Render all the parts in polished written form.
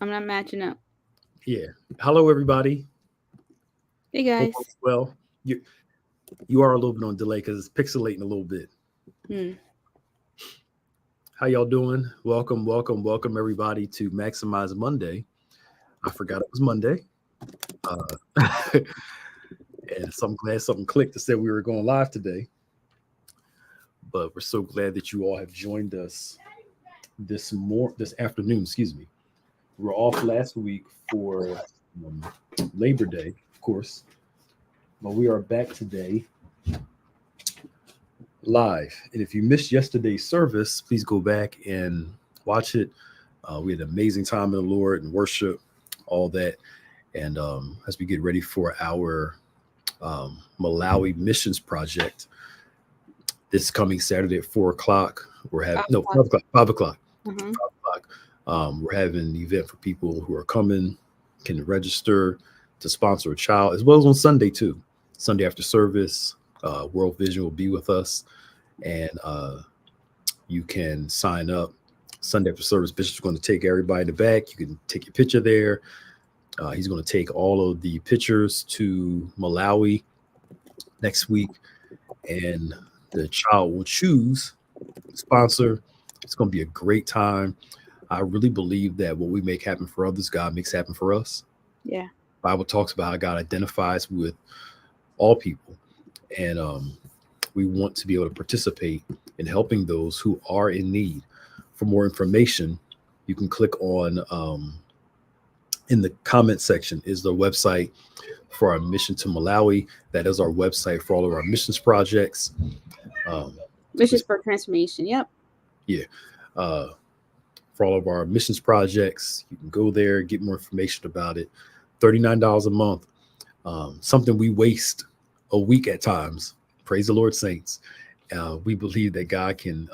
I'm not matching up. Yeah. Hello, everybody. Hey Hope all guys. is well. You are a little bit on delay because it's pixelating a little bit. Hmm. How y'all doing? Welcome, everybody to Maximize Monday. I forgot it was Monday, uh, and so I'm glad something clicked that said we were going live today. But we're so glad that you all have joined us this afternoon. Excuse me. We were off last week for um, Labor Day, of course, but we are back today live. And if you missed yesterday's service, please go back and watch it. We had an amazing time in the Lord and worship, all that. And as we get ready for our Malawi missions project this coming Saturday at 4 o'clock, we're having 5 o'clock. 5 o'clock, 5 o'clock, Uh-huh. 5 o'clock. We're having an event for people who are coming, can register to sponsor a child, as well as on Sunday too. Sunday after service, World Vision will be with us, and you can sign up Sunday after service. Bishop's going to take everybody in the back. You can take your picture there. He's going to take all of the pictures to Malawi next week, and the child will choose sponsor. It's going to be a great time. I really believe that what we make happen for others, God makes happen for us. Yeah. Bible talks about how God identifies with all people, and we want to be able to participate in helping those who are in need. For more information, you can click on in the comment section is the website for our mission to Malawi. That is our website for all of our missions projects. Um, Which is this, for transformation. Yep. yeah, uh, for all of our missions projects, you can go there, get more information about it. $39 a month, something we waste a week at times. Praise the Lord, saints. We believe that God can,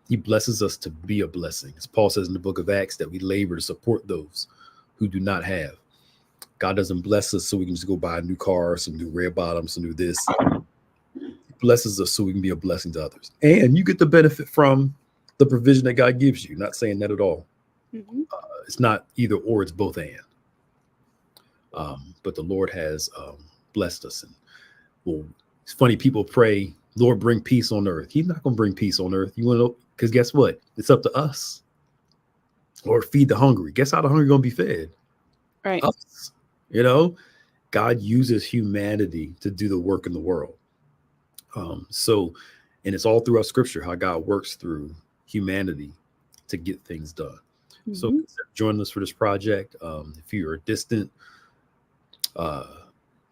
He blesses us to be a blessing. As Paul says in the book of Acts, that we labor to support those who do not have. God doesn't bless us so we can just go buy a new car, some new red bottoms, some new this. He blesses us so we can be a blessing to others. And you get the benefit from the provision that God gives you. Not saying that at all. Hmm. It's not either or, it's both and. But the Lord has blessed us. And well, it's funny, people pray, Lord, bring peace on earth. He's not going to bring peace on earth. You want to know? Because guess what? It's up to us. Or feed the hungry. Guess how the hungry going to be fed? Right. Us. You know, God uses humanity to do the work in the world. So, and it's all throughout scripture how God works through humanity to get things done. So, Hmm. consider joining us for this project. If you are distant, uh,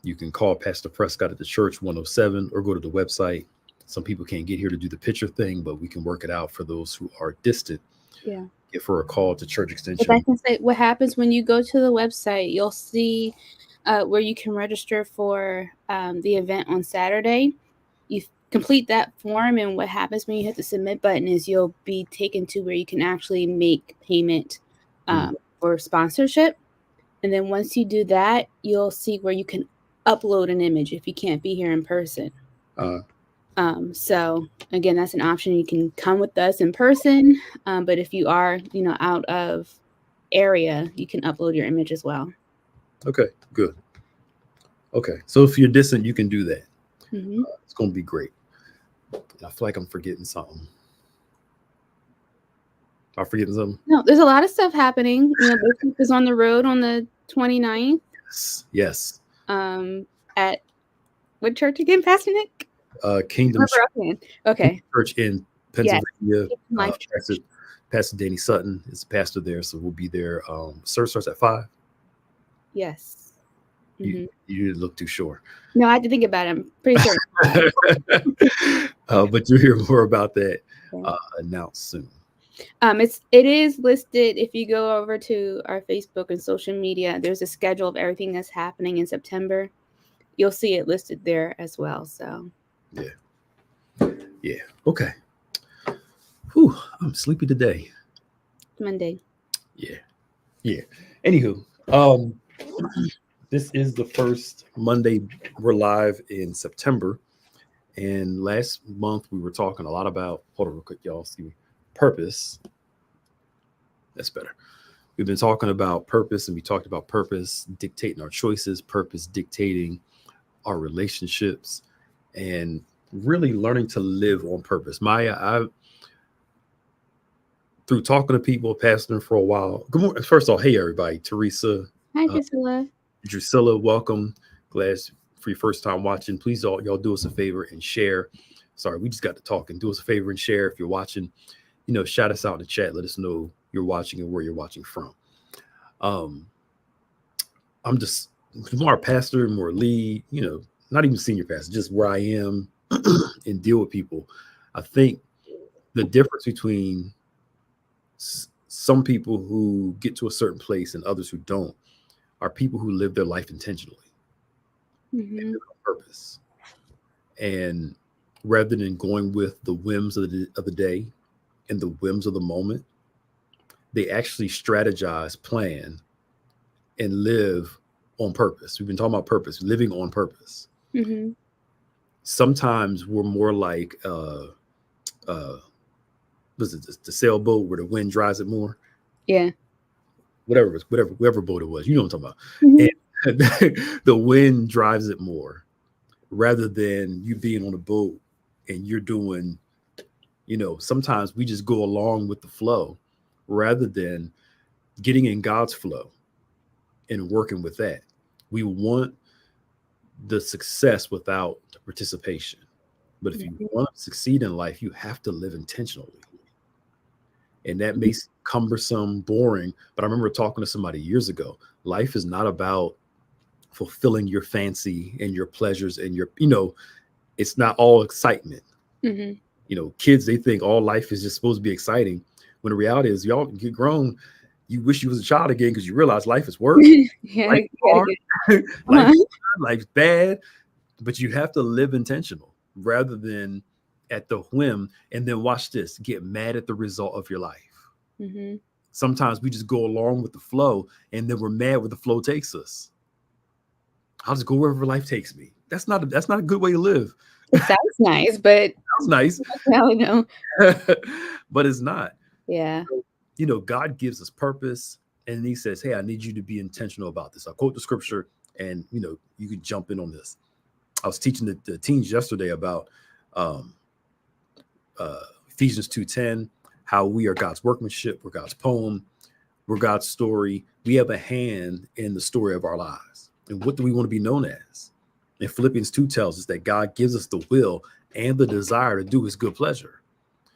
you can call Pastor Prescott at the church 107 or go to the website. Some people can't get here to do the picture thing, but we can work it out for those who are distant. Yeah. Give her a call to Church If I Extension. can say, what happens when you go to the website, you'll see where you can register for the event on Saturday. You complete that form, and what happens when you hit the submit button is you'll be taken to where you can actually make payment Mm, for sponsorship. And then once you do that, you'll see where you can upload an image if you can't be here in person. uh, So again, that's an option. You can come with us in person, but if you are, out of area, you can upload your image as well. okay, good. Okay, so if you're distant, you can do that. Hmm. It's going to be great. I feel like I'm forgetting something. I'm forgetting something. No, there's a lot of stuff happening. Bishop is on the road on the 29th. Yes, yes. Um, at what church again, Pastor Nick? Kingdom Remember offhand. Okay. Church in Yes. Pennsylvania. Kingdom Life Pastor, Church. Pastor Danny Sutton is the pastor there, so we'll be there. Service starts at 5. Yes. You Hmm. you didn't look too sure, No, I had to think about it. I'm pretty certain. but you'll hear more about that Okay. announced soon. It is listed if you go over to our Facebook and social media. There's a schedule of everything that's happening in September. You'll see it listed there as well. So Yeah, yeah. Okay. Whew, I'm sleepy today. Monday. Yeah, yeah. Anywho, um, this is the first Monday we're live in September. And last month we were talking a lot about, hold on real quick, y'all. See me. Purpose. That's better. We've been talking about purpose, and we talked about purpose dictating our choices, purpose dictating our relationships, and really learning to live on purpose. Maya, I through talking to people, passing them for a while. Good morning. First of all, hey everybody, Teresa, Hi, uh, Priscilla. Drusilla, welcome. Glad for your first time watching. Please all y'all do us a favor and share. Sorry, we just got to talk and do us a favor and share. If you're watching, shout us out in the chat. Let us know you're watching and where you're watching from. Um, I'm just more a pastor, more lead, not even senior pastor, just where I am and deal with people. I think the difference between some people who get to a certain place and others who don't are people who live their life intentionally Mm-hmm. on purpose. And rather than going with the whims of the day and the whims of the moment, they actually strategize, plan, and live on purpose. We've been talking about purpose, living on purpose. Mm-hmm. Sometimes we're more like was it the sailboat where the wind drives it more? Yeah. Whatever boat it was, you know what I'm talking Mm-hmm. about. And the wind drives it more rather than you being on a boat and you're doing, sometimes we just go along with the flow rather than getting in God's flow and working with that. We want the success without the participation. But if you want to succeed in life, you have to live intentionally. And that may seem cumbersome, boring. But I remember talking to somebody years ago. Life is not about fulfilling your fancy and your pleasures and it's not all excitement. Mm-hmm. Kids, they think all life is just supposed to be exciting. When the reality is, y'all get grown, you wish you was a child again because you realize life is work, Yeah. life is hard, life Uh-huh. is good, life's bad. But you have to live intentional rather than at the whim. And then watch this: get mad at the result of your life. Mm-hmm. Sometimes we just go along with the flow, and then we're mad where the flow takes us. I'll just go wherever life takes me. That's not a good way to live. It sounds nice, but Sounds nice, now we know. but it's not. Yeah. God gives us purpose, and He says, "Hey, I need you to be intentional about this." I'll quote the scripture, and you can jump in on this. I was teaching the teens yesterday about um, Ephesians 2:10, how we are God's workmanship, we're God's poem, we're God's story. We have a hand in the story of our lives. And what do we want to be known as? And Philippians 2 tells us that God gives us the will and the desire to do His good pleasure.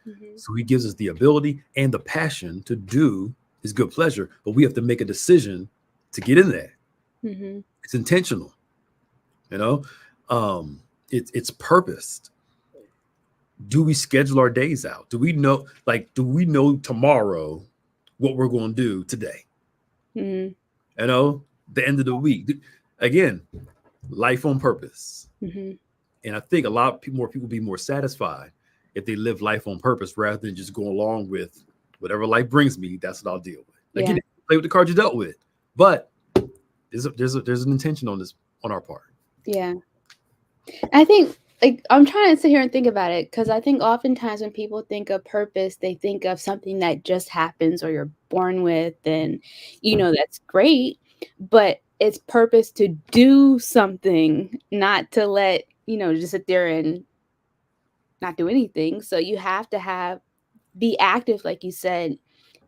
Mm-hmm. So He gives us the ability and the passion to do His good pleasure, but we have to make a decision to get in there. Mm-hmm. It's intentional, you know. It's purposed. Do we schedule our days out? Do we know tomorrow what we're going to do today? Mm-hmm. The end of the week. Again, life on purpose. Mm-hmm. And I think a lot of more people be more satisfied if they live life on purpose rather than just go along with whatever life brings me. That's what I'll deal with. Again, play with the cards you dealt with, but there's an intention on our part. Yeah. I think, like, I'm trying to sit here and think about it because I think oftentimes when people think of purpose, they think of something that just happens or you're born with, and that's great, but it's purpose to do something, not to just sit there and not do anything. So you have to be active, like you said,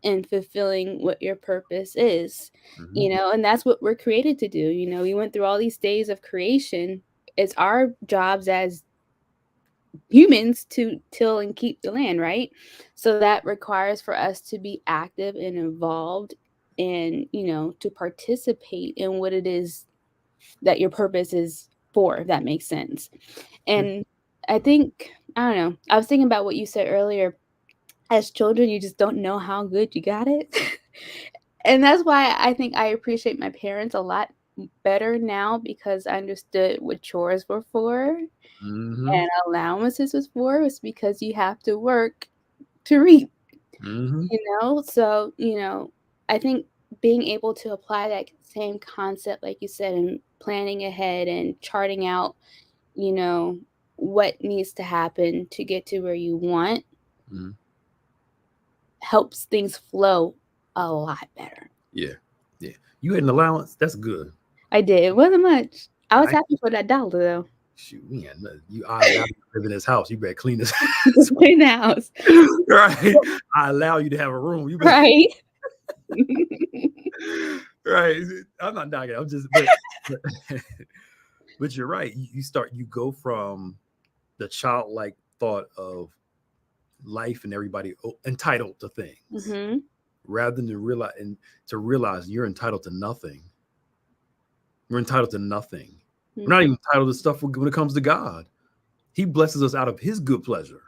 in fulfilling what your purpose is, and that's what we're created to do. We went through all these days of creation. It's our jobs as humans to till and keep the land, right? So that requires for us to be active and involved and, to participate in what it is that your purpose is for, if that makes sense. And I think, I don't know, I was thinking about what you said earlier. As children, you just don't know how good you got it. And that's why I think I appreciate my parents a lot better now because I understood what chores were for Mm-hmm. and allowances was because you have to work to reap, Mm-hmm. So, I think being able to apply that same concept, like you said, and planning ahead and charting out, you know, what needs to happen to get to where you want Mm-hmm. helps things flow a lot better. Yeah. Yeah. You had an allowance? That's good. I did. It wasn't much. I was I happy for that $1 though. shoot, we had nothing. I allow you to live in this house. You better clean this In the house. right. I allow you to have a room. You better Right. right. I'm not knocking. I'm just but, but you're right. You go from the childlike thought of life and everybody entitled to things Mm-hmm. rather than to realize you're entitled to nothing. We're entitled to nothing. We're not even entitled to stuff when it comes to God. He blesses us out of his good pleasure.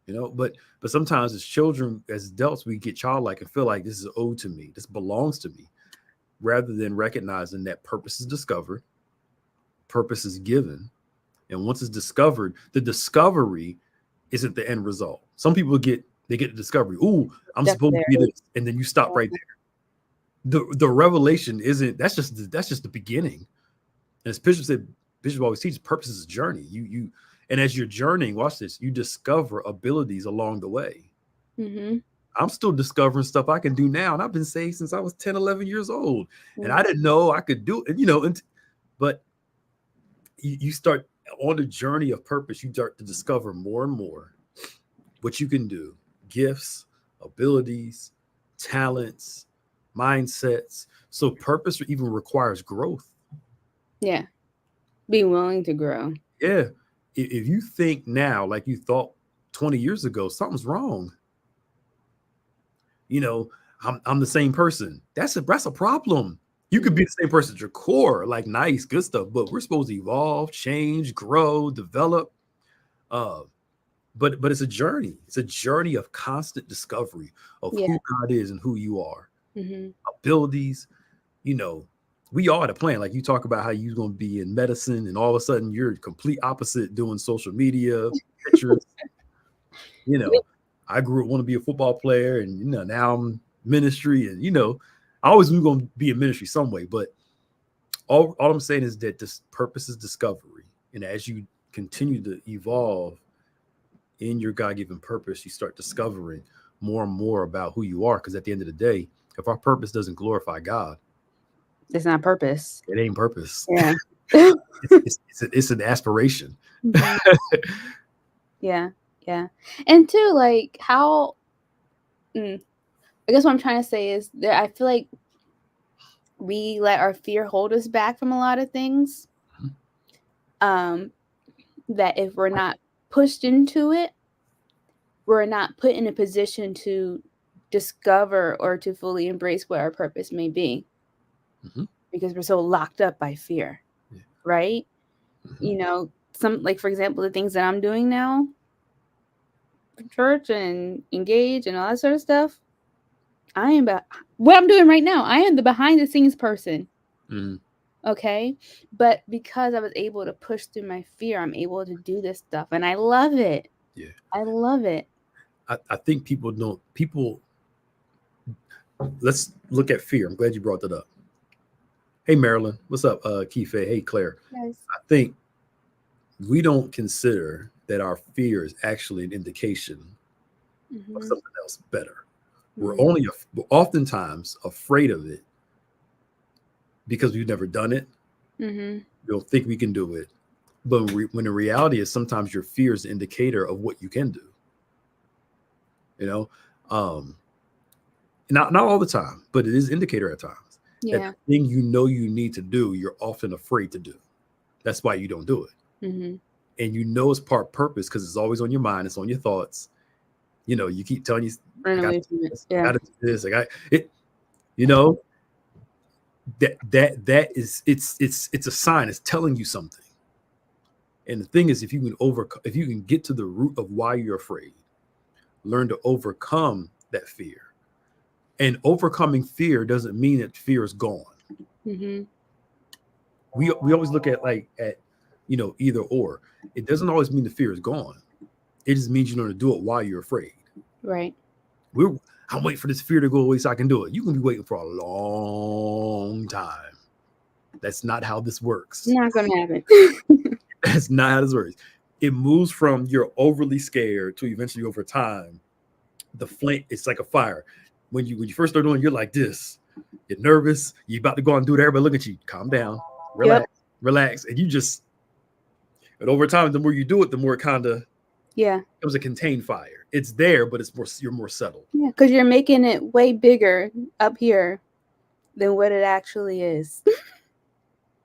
But sometimes as children, as adults, we get childlike and feel like this is owed to me. This belongs to me. Rather than recognizing that purpose is discovered, purpose is given. And once it's discovered, the discovery isn't the end result. Some people get the discovery. Ooh, I'm supposed to be this. And then you stop right there. The revelation isn't, that's just the beginning. And as Bishop always teaches, purpose is a journey. And as you're journeying, watch this, you discover abilities along the way. Mm-hmm. I'm still discovering stuff I can do now. And I've been saved since I was 10, 11 years old. And I didn't know I could do it, but you start on the journey of purpose. You start to discover more and more what you can do, gifts, abilities, talents, mindsets. So purpose even requires growth. Yeah. Being willing to grow. Yeah. If you think now like you thought 20 years ago, something's wrong. I'm the same person. That's a problem. You could be the same person at your core, like nice, good stuff, but we're supposed to evolve, change, grow, develop. But it's a journey. It's a journey of constant discovery of who God is and who you are. Mm-hmm. Abilities, we all had a plan. Like you talk about how you're going to be in medicine and all of a sudden you're complete opposite doing social media, pictures. I grew up want to be a football player and, now I'm ministry and, I always knew going to be in ministry some way. But all I'm saying is that this purpose is discovery. And as you continue to evolve in your God-given purpose, you start discovering more and more about who you are. Because at the end of the day, if our purpose doesn't glorify God, it's not purpose. It ain't purpose. Yeah. it's an aspiration. Mm-hmm. Yeah. And too, like how I guess what I'm trying to say is that I feel like we let our fear hold us back from a lot of things. That if we're not pushed into it, we're not put in a position to discover or to fully embrace what our purpose may be. Mm-hmm. Because we're so locked up by fear, right? Mm-hmm. Some, like, for example, the things that I'm doing now, church and engage and all that sort of stuff, what I'm doing right now, I am the behind the scenes person. Mm-hmm. Okay. But because I was able to push through my fear, I'm able to do this stuff. And I love it. Yeah. I love it. I think let's look at fear. I'm glad you brought that up. Hey, Marilyn. What's up, Kife? Hey, Claire. Yes. I think we don't consider that our fear is actually an indication of something else better. Mm-hmm. We're oftentimes afraid of it because we've never done it. Mm-hmm. We don't think we can do it. But when the reality is sometimes your fear is an indicator of what you can do. Not all the time, but it is an indicator at times. Yeah. That thing you need to do, you're often afraid to do. That's why you don't do it. Mm-hmm. And it's part purpose because it's always on your mind. It's on your thoughts. You keep telling you, I got to do this. I got it. That is it's a sign. It's telling you something. And the thing is, if you can get to the root of why you're afraid, learn to overcome that fear. And overcoming fear doesn't mean that fear is gone. Mm-hmm. We always look at either or. It doesn't always mean the fear is gone. It just means you know to do it while you're afraid. Right. I'm waiting for this fear to go away so I can do it. You can be waiting for a long time. That's not how this works. Not going to happen. That's not how this works. It moves from you're overly scared to eventually over time. The flame, it's like a fire. When you first start doing, you're like this. You're nervous. You're about to go and do it. Everybody look at you. Calm down. Relax. Relax. And you just, and over time, the more you do it, the more it kind of becomes a contained fire. It's there, but you're more settled. Yeah, because you're making it way bigger up here than what it actually is.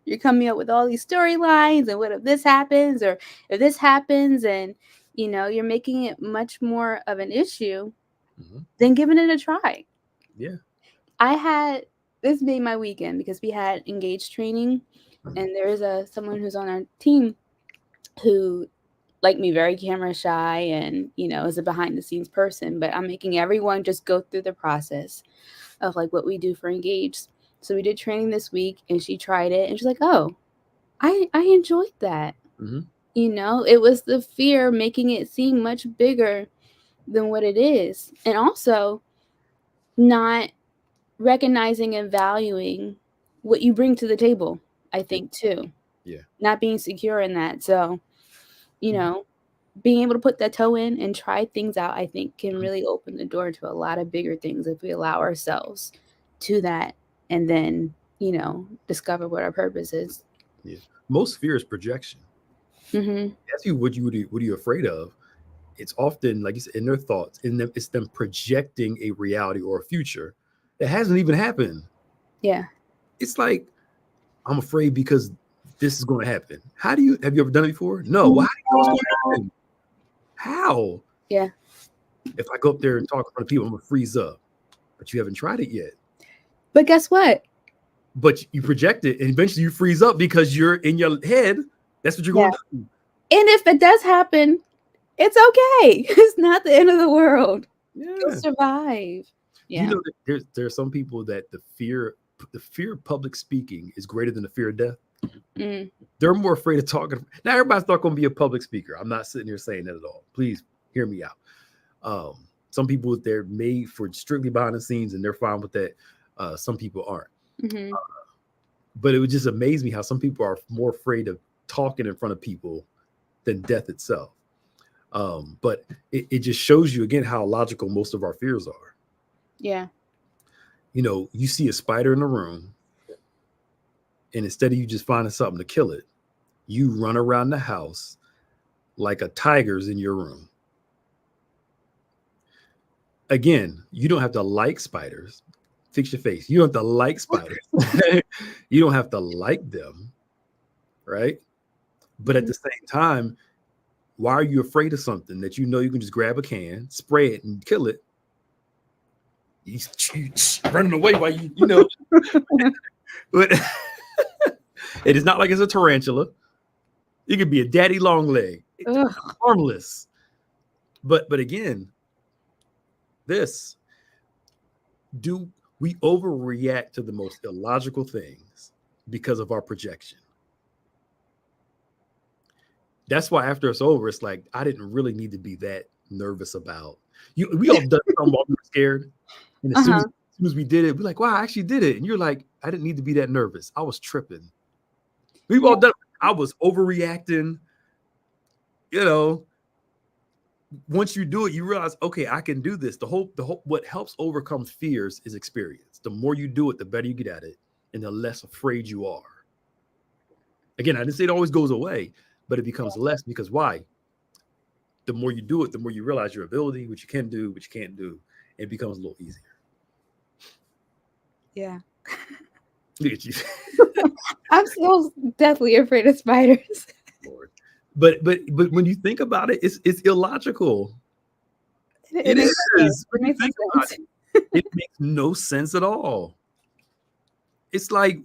You're coming up with all these storylines and what if this happens or if this happens, and you're making it much more of an issue than giving it a try. Yeah. This made my weekend because we had engaged training, and there's someone who's on our team who, like me, very camera shy and is a behind the scenes person, but I'm making everyone just go through the process of like what we do for engaged. So we did training this week, and she tried it, and she's like, oh, I enjoyed that. It was the fear making it seem much bigger than what it is, and also not recognizing and valuing what you bring to the table, I think, too. Yeah. Not being secure in that. So, being able to put that toe in and try things out, I think, can really open the door to a lot of bigger things if we allow ourselves to that, and then, discover what our purpose is. Yeah. Most fear is projection. Ask you what are you afraid of? It's often, like you said, in their thoughts, it's them projecting a reality or a future that hasn't even happened. Yeah. It's like, I'm afraid because this is going to happen. Have you ever done it before? No. Well, how do you know it's going to happen? How? Yeah. If I go up there and talk in front of people, I'm going to freeze up. But you haven't tried it yet. But guess what? But you project it, and eventually you freeze up because you're in your head. That's what you're going to do. And if it does happen, it's okay. It's not the end of the world. Yeah. You'll survive. Yeah. There's some people that the fear of public speaking is greater than the fear of death. They're more afraid of talking. Now, everybody's not going to be a public speaker. I'm not sitting here saying that at all. Please hear me out. Some people, they're made for strictly behind the scenes, and they're fine with that. Some people aren't. But it would just amaze me how some people are more afraid of talking in front of people than death itself. But it just shows you again how illogical most of our fears are. Yeah. You see a spider in the room, and instead of you just finding something to kill it, you run around the house like a tiger's in your room. Again, you don't have to like spiders. Fix your face. You don't have to like spiders. You don't have to like them, right? But at the same time, why are you afraid of something that you can just grab a can, spray it, and kill it? He's running away while But it is not like it's a tarantula. It could be a daddy long leg. It's harmless. But again, do we overreact to the most illogical things because of our projection? That's why after it's over, it's like, I didn't really need to be that nervous about you. We all done something while we were scared. And as soon as we did it, we're like, wow, I actually did it. And you're like, I didn't need to be that nervous. I was tripping. We've all done it. I was overreacting. Once you do it, you realize, okay, I can do this. The whole what helps overcome fears is experience. The more you do it, the better you get at it, and the less afraid you are. Again, I didn't say it always goes away, but it becomes less because why? The more you do it, the more you realize your ability, what you can do, what you can't do. It becomes a little easier. Yeah. Look at you. I'm still definitely afraid of spiders. Lord. But when you think about it, it's illogical. It is. When you think about it makes no sense at all. It's like,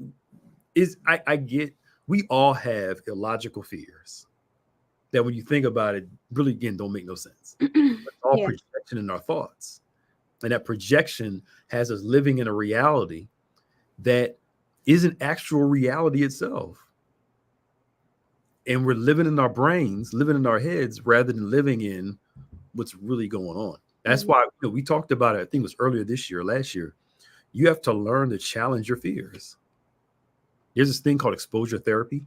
I get, we all have illogical fears that when you think about it, really, again, don't make no sense. It's all projection in our thoughts. And that projection has us living in a reality that isn't actual reality itself. And we're living in our brains, living in our heads, rather than living in what's really going on. That's why we talked about it, I think it was earlier this year, last year. You have to learn to challenge your fears. There's this thing called exposure therapy.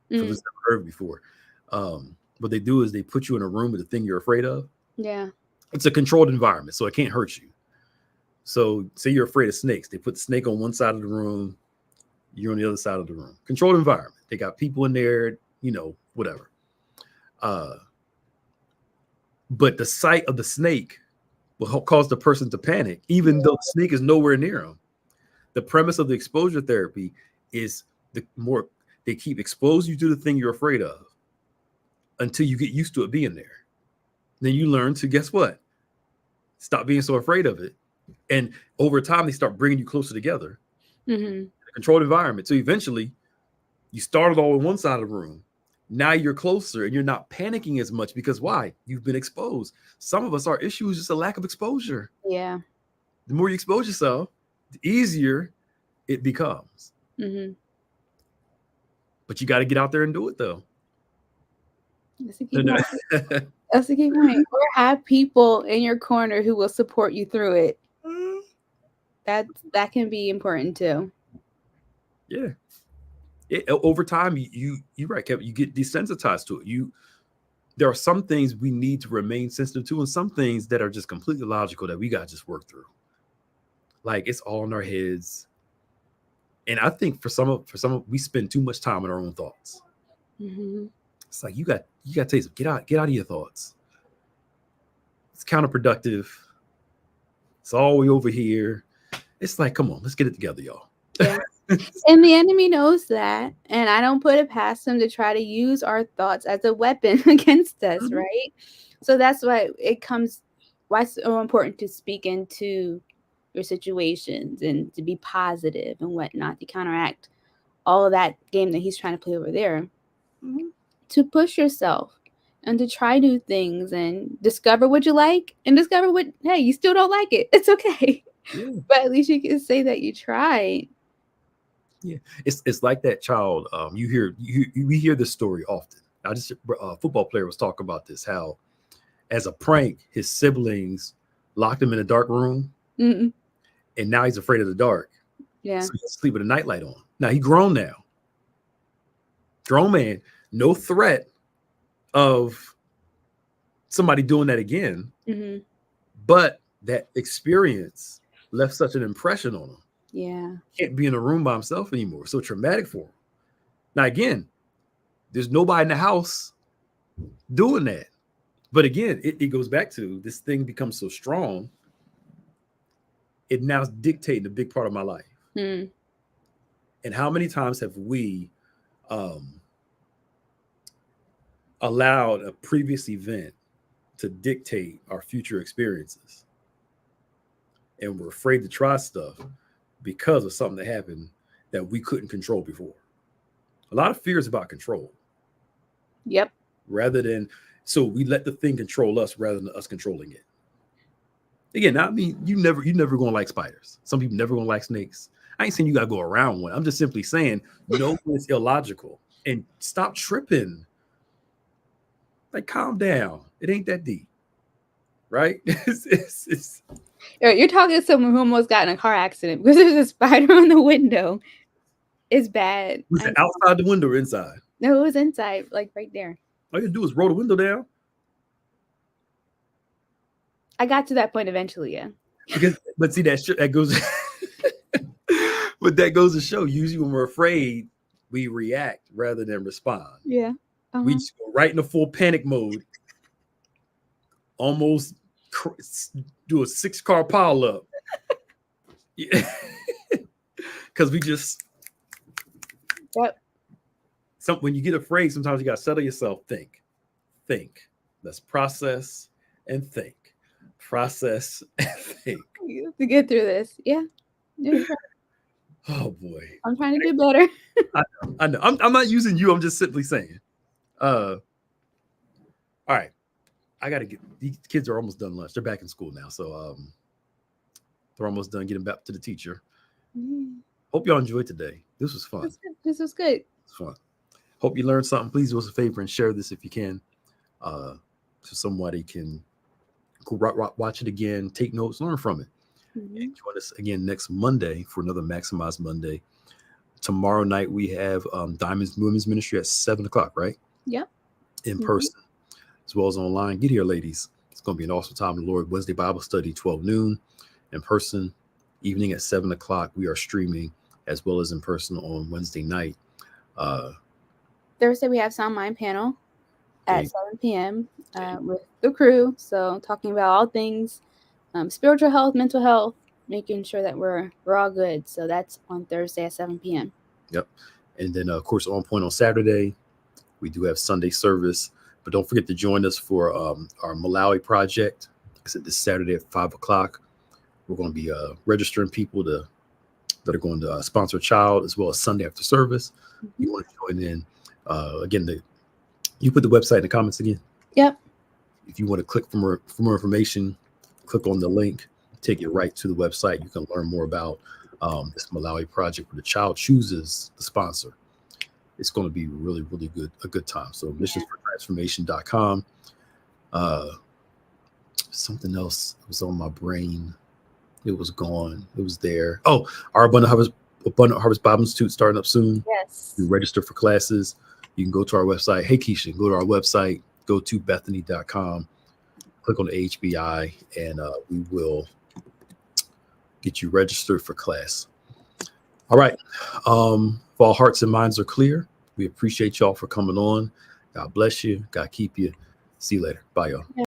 For those that I've heard before. What they do is they put you in a room with the thing you're afraid of. Yeah. It's a controlled environment, so it can't hurt you. So say you're afraid of snakes. They put the snake on one side of the room, you're on the other side of the room. Controlled environment. They got people in there, whatever. But the sight of the snake will cause the person to panic, even though the snake is nowhere near them. The premise of the exposure therapy is the more they keep exposing you to the thing you're afraid of until you get used to it being there. Then you learn to, guess what? Stop being so afraid of it. And over time, they start bringing you closer together. Mm-hmm. A controlled environment. So eventually, you started all in one side of the room. Now you're closer and you're not panicking as much because why? You've been exposed. Some of us, our issue is just a lack of exposure. Yeah. The more you expose yourself, the easier it becomes. Mm-hmm. But you got to get out there and do it, though. That's a key point. That's a key point. Or have people in your corner who will support you through it. That can be important too. Yeah. Over time, you're right, Kevin. You get desensitized to it. There are some things we need to remain sensitive to, and some things that are just completely logical that we got to just work through. Like it's all in our heads, and I think for some of we spend too much time in our own thoughts. Mm-hmm. It's like you got to tell yourself, get out of your thoughts. It's counterproductive. It's all the way over here. It's like, come on, let's get it together, y'all. Yeah. And the enemy knows that, and I don't put it past him to try to use our thoughts as a weapon against us, Mm-hmm. right? So that's why why it's so important to speak into your situations and to be positive and whatnot to counteract all of that game that he's trying to play over there. Mm-hmm. To push yourself and to try new things and discover what you like and discover what, hey, you still don't like it. It's okay. Yeah. But at least you can say that you tried. Yeah, it's like that child. We hear this story often. A football player was talking about this, how as a prank, his siblings locked him in a dark room, and now he's afraid of the dark. Yeah, so he's sleep with a nightlight on. Now he's grown man, no threat of somebody doing that again, but that experience left such an impression on him. Yeah. Can't be in a room by himself anymore. So traumatic for him. Now, again, there's nobody in the house doing that. But again, it goes back to this thing becomes so strong. It now is dictating a big part of my life. And how many times have we allowed a previous event to dictate our future experiences? And we're afraid to try stuff because of something that happened that we couldn't control before. A lot of fear is about control. Yep. So we let the thing control us rather than us controlling it. Again, I mean, you never gonna like spiders. Some people never gonna like snakes. I ain't saying you gotta go around one. I'm just simply saying no, it's illogical. And stop tripping. Like, calm down. It ain't that deep. Right? It's You're talking to someone who almost got in a car accident because there's a spider on the window. It's bad. Was it outside the window or inside? No, it was inside, like right there. All you do is roll the window down. I got to that point eventually, yeah. But see, that goes. But that goes to show, usually when we're afraid, we react rather than respond. Yeah. We just go right into full panic mode. Almost do a 6-car pile up. Because we just. Yep. When you get afraid, sometimes you got to settle yourself. Think. Let's process and think. Process and think. You have to get through this. Yeah. Oh boy. I'm trying to do better. I know. I'm not using you. I'm just simply saying. All right. I gotta get, these kids are almost done lunch. They're back in school now. So they're almost done getting back to the teacher. Hope y'all enjoyed today. This was fun. This was good. It's fun. Hope you learned something. Please do us a favor and share this if you can. So somebody can watch it again, take notes, learn from it. And join us again next Monday for another Maximize Monday. Tomorrow night we have Diamonds Women's Ministry at 7:00, right? Yep. In person, as well as online. Get here, ladies. It's going to be an awesome time in the Lord. Wednesday Bible study, 12 noon. in person. Evening at 7 o'clock, we are streaming as well as in person on Wednesday night. Thursday, we have Sound Mind panel at Okay. 7 p.m. With the crew. So talking about all things spiritual health, mental health, making sure that we're all good. So that's on Thursday at 7 p.m. Yep. And then, of course, on point on Saturday, we do have Sunday service. But don't forget to join us for our Malawi project. Like I said, this Saturday at 5 o'clock. We're going to be registering people that are going to sponsor a child, as well as Sunday after service. Mm-hmm. You want to join in. Again, you put the website in the comments again. Yep. If you want to click for more information, click on the link, take you right to the website. You can learn more about this Malawi project where the child chooses the sponsor. It's going to be really, really a good time. So missionsfortransformation.com. Something else was on my brain. It was gone. It was there. Oh, our Abundant Harvest Bible Institute starting up soon. Yes. You register for classes. You can go to our website. Hey, Keisha, go to our website. Go to Bethany.com. Click on the HBI, and we will get you registered for class. All right. If all hearts and minds are clear, we appreciate y'all for coming on. God bless you. God keep you. See you later. Bye, y'all.